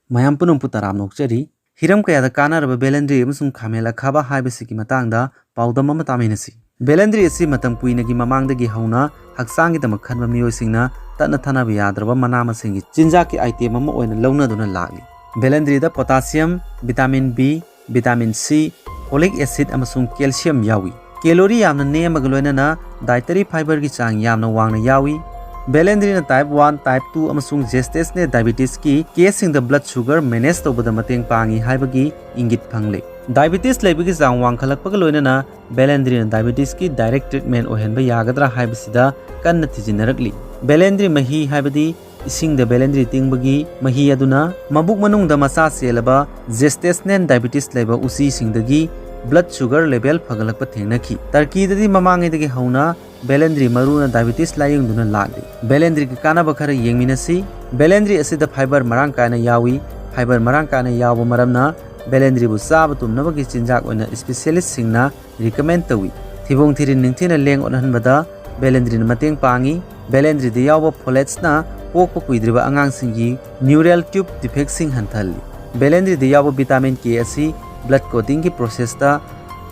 mayam punung putaram nokchari hiram kaya da kanaraba Velandri amasung Khamen-lankhiba haibasigi matangda paudam ama taminasi. Velandri asi matam puinagi mamangdagi hauna haksangidamak khanba miyoisingna tatna thanaba yadraba mana-masingi chinjaki item ama oina launaduna lakli. Velandri da potassium, vitamin B, vitamin C, folic acid amasung calcium yawi. Calorie yamna nemaga loinana dietary fiber gi chang yamna wangna yawi. Velandri na type 1, type 2 amasung gestational diabetes ki case in the blood sugar manage tobada mateng pangi haibagi ingit phangle. Diabetes leibagi chang wangkhalakpaga loinana Velandri na diabetes ki direct treatment ohenba yagadra haibasida kanna thijinarakli. Velandri mahi haibadi ising da Velandri tingbagi mahi aduna mabuk manungda masa selaba gestational diabetes leiba usi singdagi blood sugar level phagalakpa thengnaki. Turkey dadi mamangi dagi hauna Velandri maruna diabetes layung duna lakli. Velandri ki kanaba khara yengminasi. Velandri asida fiber marang kaina yawi. Fiber marang kaina yawa maramna Velandri bu saba tumnaba ki chinjak oina specialist singna recommend tawi. Thibong thirin ningthina leng onhanbada Velandri na mateng pangi. Velandri da yawa follates na pokpa kuidriba angang singi neural tube defect sing hanthali. Velandri da yawa vitamin K asi blood clotting ki process ta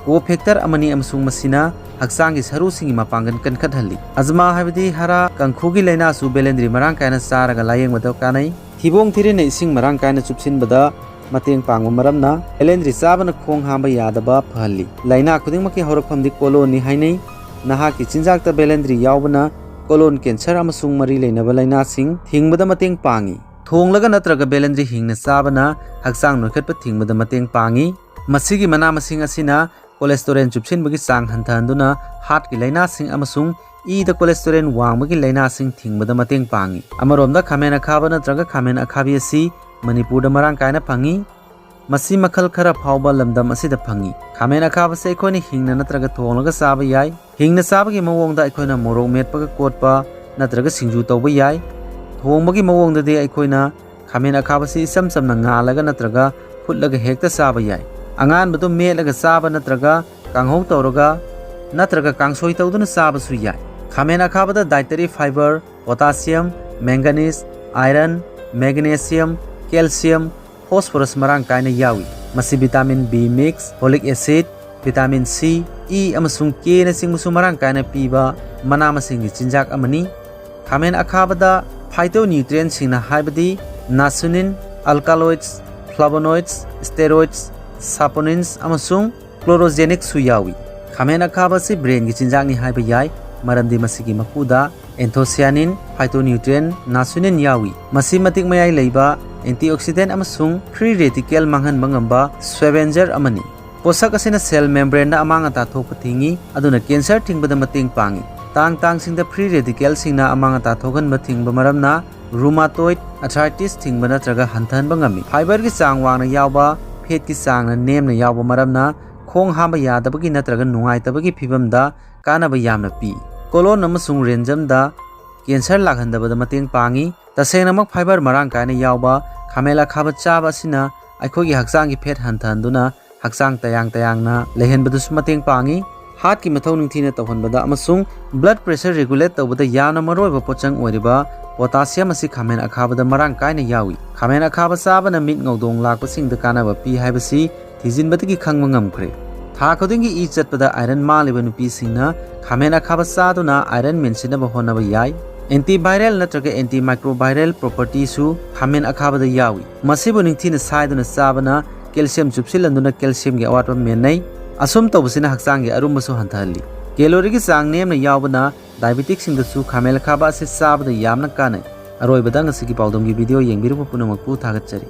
co-factor amani amasung masina haksangi saru singi mapangan kankhathali. Azma habidi hara kangkhugi laina su Velandri marang kaina saraga layeng madaw kanai. Thibong thirin ising marang kaina chupsin bada mateng pangwa maramna Velandri sabana khong hamba yadaba phali. Laina khudingmaki horakphamdi colon ni hainai. Naha ki chinjakta Velandri yawbana colon cancer amasung mari lainaba laina sing thingbada mateng pangi. Thonglaga natraga Velandri hingna sabana haksang noikhatpa thingbada mateng pangi. Masigi mana-masing asina cholesterol chupsinbagi sang hanthanduna heart ki laina sing amasung da cholesterol wangbagi laina sing thingbada mateng pangi. Amaromda Khamen-lankhiba natraga Khamen-akhabi asi Manipur da marang kaina phangi. Masi makhal khara phawba lamdam asida phangi. Khamen-lankhiba se akhoni hingna natraga thonglaga saba yai. Hingna sabagi mawongda akhona morok metpaga kotpa natraga singju tawba yai. Thongbagi mawongda de akhona Khamen-lankhiba si isam samna ngalaga natraga phutlaga hekta saba yai. Angan batu melaga saba natraga kanghou tawraga natraga kangsoi tawduna saba su yai. Khamen-lankhiba da dietary fiber, potassium, manganese, iron, magnesium, calcium, phosphorus marang kaina yawi. Masi vitamin B mix, folic acid, vitamin C, E amasung K na singmusu marang kaina piba mana-masingi chinjak amani. Khamen-lankhiba da phytonutrients singna haibadi niacin, alkaloids, flavonoids, steroids, saponins amasung chlorogenic su yawi. Khamen-lankhiba si brain gi chinjak ni haiba yai maramdi masigi makuda anthocyanin, phytonutrient, niacin yawi. Masi matik mayai leiba antioxidant amasung free radical manghan mangamba scavenger amani. Posak asina cell membrane na amang ata thokpa thingi aduna cancer thingbada mateng pangi. Tang singda free radical singna amang ata thoganba thingba maramna rheumatoid arthritis thingba natraga hanthanba ngami. Fiber gi chang wangna yawba fat ki chang na nemna yawba maramna khong hamba yadabagi natraga nungaitabagi phibamda kanaba yamna pi. Colon amasung renjam da cancer lakhandabada mateng pangi. Tasengnamak fiber marang kaina yawba Khamen-lankhiba chaba asina aikhogi haksangi fat hanthanduna haksang tayang-tayangna lehenbadusu mateng pangi. Heart ki mathau ningthina tawhanbada amasung blood pressure regulate tawbada yamna maroiba pochang oiriba potassium asi Khamen-lankhiba da marang kaina yawi. Khamen-lankhiba sabana mit ngawdong lakpasingda kanaba pi haibasi thijinbadagi khangma ngamkhre. Tha khudingi e chatpada iron maliba nupisingna Khamen-lankhiba saduna iron mensinaba honaba yai. Antiviral natraga antimicrobial property su Khamen-lankhiba da yawi. Masibu ningthina saiduna sabana calcium chupsilanduna calcium gi awatpa mennai. Asum tawbasina haksangi arumbasu hanthali. Calorie gi chang nemna yawbana diabetic singdasu Khamen-lankhiba ase sabada yamna kanai. Aroibada ngasigi paudom gi video yengbirupa punamakpu thagatchari.